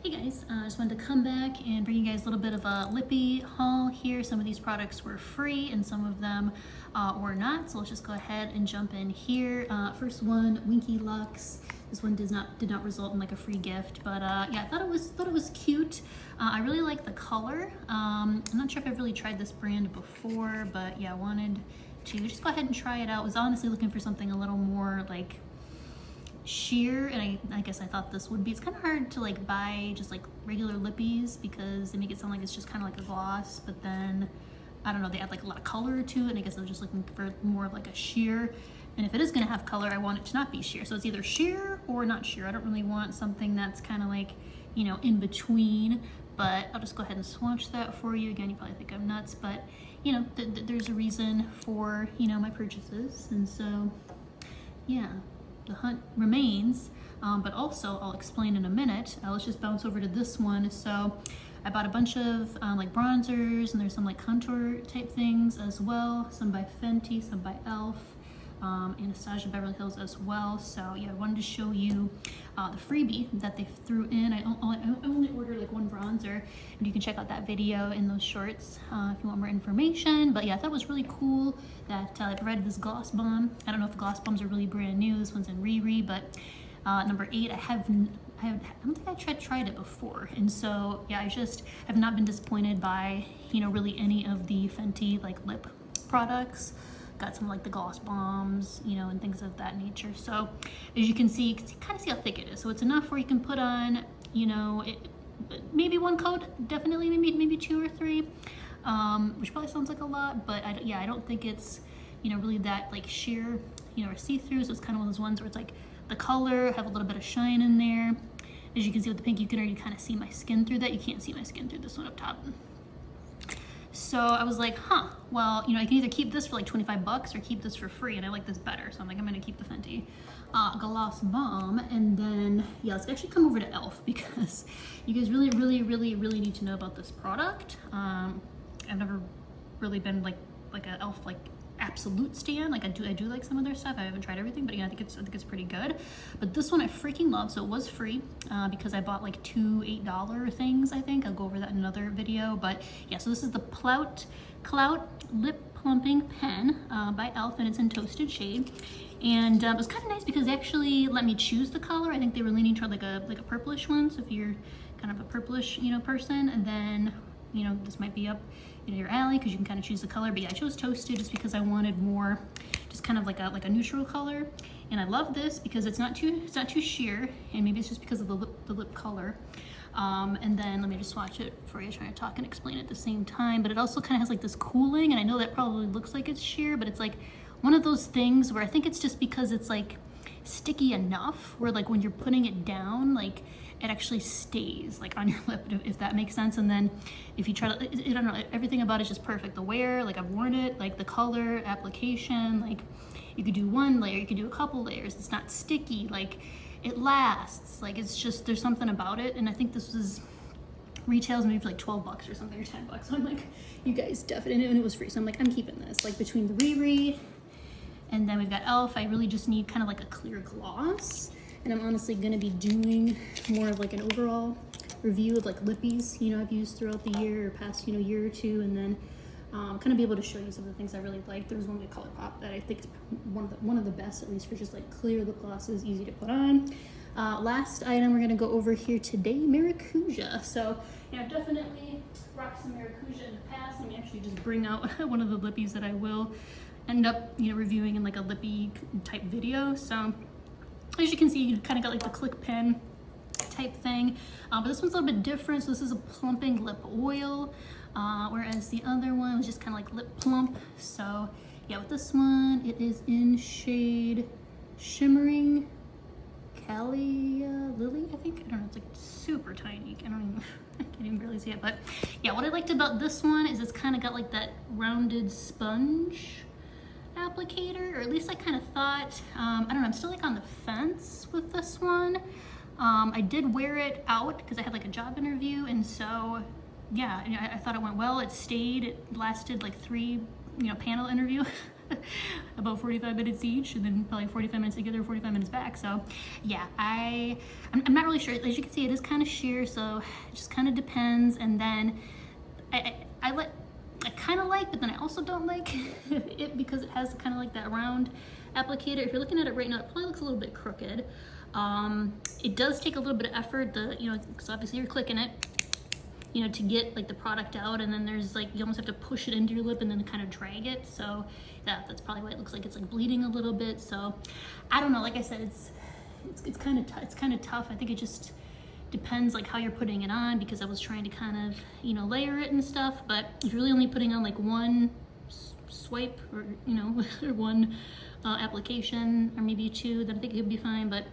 Hey guys, I just wanted to come back and bring you guys a little bit of a Lippy haul here. Some of these products were free and some of them were not, so let's just go ahead and jump in here. First one, Winky Lux. This one did not result in like a free gift, but yeah, I thought it was cute. I really like the color. I'm not sure if I've really tried this brand before, but yeah, I wanted to just go ahead and try it out. I was honestly looking for something a little more like sheer, and I guess I thought this would be. It's kind of hard to like buy just like regular lippies because they make it sound like it's just kind of like a gloss, but then I don't know, they add like a lot of color to it, and I guess I was just looking for more of like a sheer. And if it is going to have color, I want it to not be sheer, so it's either sheer or not sheer. I don't really want something that's kind of like, you know, in between. But I'll just go ahead and swatch that for you. Again, you probably think I'm nuts, but you know, there's a reason for, you know, my purchases. And so yeah, the hunt remains, but also I'll explain in a minute. Let's just bounce over to this one. So I bought a bunch of like bronzers, and there's some like contour type things as well, some by Fenty, some by e.l.f., Anastasia Beverly Hills as well. So yeah, I wanted to show you the freebie that they threw in. I only ordered like one bronzer, and you can check out that video in those shorts if you want more information. But yeah, I thought it was really cool that I provided this gloss bomb. I don't know if the gloss bombs are really brand new. This one's in Riri, but number 8, I don't think I tried it before, and so yeah, I just have not been disappointed by, you know, really any of the Fenty like lip products. Got some like the gloss bombs, you know, and things of that nature. So as you can see, you can kind of see how thick it is. So it's enough where you can put on, you know, maybe one coat, definitely maybe 2 or 3, which probably sounds like a lot, but yeah, I don't think it's, you know, really that like sheer, you know, or see-through. So it's kind of one of those ones where it's like the color, have a little bit of shine in there. As you can see with the pink, you can already kind of see my skin through that. You can't see my skin through this one up top. So I was like, well, you know, I can either keep this for like 25 bucks or keep this for free, and I like this better. So I'm like, I'm gonna keep the Fenty Gloss Bomb. And then, yeah, let's actually come over to e.l.f. because you guys really need to know about this product. I've never really been like a e.l.f. like absolute stan. Like I do like some of their stuff. I haven't tried everything, but yeah, I think it's pretty good. But this one I freaking love. So it was free because I bought like 2 $8 things, I think. I'll go over that in another video. But yeah, so this is the Clout Lip Plumping Pen by e.l.f. and it's in Toasted Shade. And it was kind of nice because they actually let me choose the color. I think they were leaning toward like a purplish one. So if you're kind of a purplish, you know, person, and then, you know, this might be up, you know, your alley because you can kind of choose the color. But yeah, I chose Toasted just because I wanted more, just kind of like a neutral color. And I love this because it's not too sheer, and maybe it's just because of the lip color. And then let me just swatch it for you, trying to talk and explain at the same time. But it also kind of has like this cooling, and I know that probably looks like it's sheer, but it's like one of those things where I think it's just because it's like sticky enough where like when you're putting it down, like it actually stays like on your lip, if that makes sense. And then if you try to, I don't know, everything about it is just perfect. The wear, like I've worn it, like the color, application, like you could do one layer, you could do a couple layers. It's not sticky, like it lasts. Like it's just, there's something about it. And I think this was retails maybe for like 12 bucks or something, or 10 bucks. So I'm like, you guys definitely, and it was free. So I'm like, I'm keeping this. Like between the Riri and then we've got e.l.f., I really just need kind of like a clear gloss. And I'm honestly gonna be doing more of like an overall review of like lippies, you know, I've used throughout the year or past, you know, year or two, and then kind of be able to show you some of the things I really like. There was one with ColourPop that I think is one of the best, at least for just like clear lip glosses, easy to put on. Last item we're gonna go over here today, Maracuja. So yeah, I've definitely rocked some Maracuja in the past. Let me actually just bring out one of the lippies that I will end up, you know, reviewing in like a lippy type video. So as you can see, you kind of got like the click pen type thing, but this one's a little bit different. So this is a plumping lip oil, whereas the other one was just kind of like lip plump. So yeah, with this one, it is in shade Shimmering Calia Lily, I think. I don't know, it's like super tiny. I can't even barely see it. But yeah, what I liked about this one is it's kind of got like that rounded sponge applicator, or at least I kind of thought. I don't know, I'm still like on the fence with this one. I did wear it out because I had like a job interview, and so yeah, I thought it went well. It stayed, it lasted like 3, you know, panel interview. about 45 minutes each, and then probably 45 minutes together, 45 minutes back. So yeah, I'm not really sure. As you can see, it is kind of sheer, so it just kind of depends. And then I kind of like, but then I also don't like it because it has kind of like that round applicator. If you're looking at it right now, it probably looks a little bit crooked. It does take a little bit of effort, because obviously you're clicking it, to get like the product out, and then there's like, you almost have to push it into your lip and then kind of drag it. So that's probably why it looks like it's like bleeding a little bit. So I don't know, like I said, it's kind of tough. I think it just depends like how you're putting it on, because I was trying to kind of, layer it and stuff, but if you're really only putting on like one swipe or, or one application, or maybe two, then I think it would be fine. But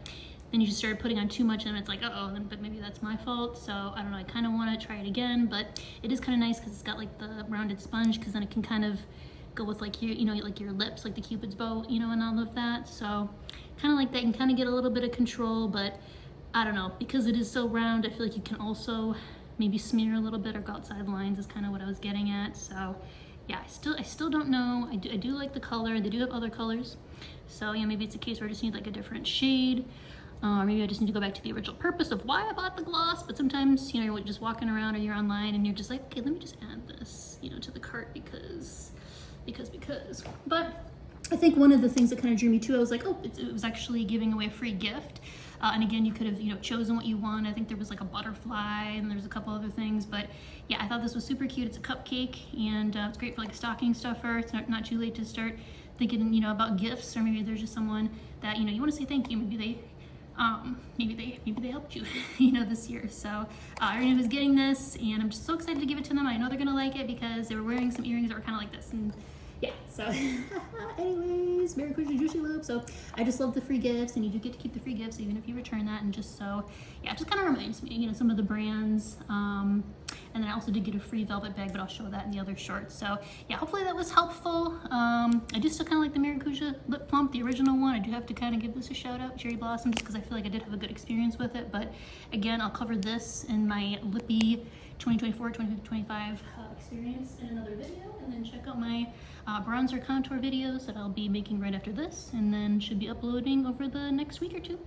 then you just started putting on too much and it's like, uh-oh, but maybe that's my fault. So I don't know, I kind of want to try it again, but it is kind of nice because it's got like the rounded sponge, because then it can kind of go with like your, like your lips, like the Cupid's bow, and all of that. So kind of like that, you can kind of get a little bit of control, but I don't know, because it is so round, I feel like you can also maybe smear a little bit or go outside lines is kind of what I was getting at. So yeah, I still don't know. I do like the color. They do have other colors. So maybe it's a case where I just need like a different shade. Or maybe I just need to go back to the original purpose of why I bought the gloss. But sometimes, you're just walking around or you're online and you're just like, okay, let me just add this, to the cart because. But I think one of the things that kind of drew me to, I was like, oh, it was actually giving away a free gift. And again, you could have, chosen what you want. I think there was like a butterfly and there's a couple other things, but yeah, I thought this was super cute. It's a cupcake, and it's great for like stocking stuffer. It's not too late to start thinking, about gifts, or maybe there's just someone that, you want to say thank you. Maybe they helped you, this year. So everyone who's getting this, and I'm just so excited to give it to them. I know they're gonna like it because they were wearing some earrings that were kind of like this, and yeah, so anyways, Merry Christmas, Juicy Love. So I just love the free gifts, and you do get to keep the free gifts even if you return that. And just so, yeah, it just kind of reminds me, some of the brands. And then I also did get a free velvet bag, but I'll show that in the other shorts. So yeah, hopefully that was helpful. I do still kind of like the Maracuja Lip Plump, the original one. I do have to kind of give this a shout out, Cherry Blossom, just because I feel like I did have a good experience with it. But again, I'll cover this in my Lippy 2024-2025 experience in another video, and then check out my bronzer contour videos that I'll be making right after this, and then should be uploading over the next week or two.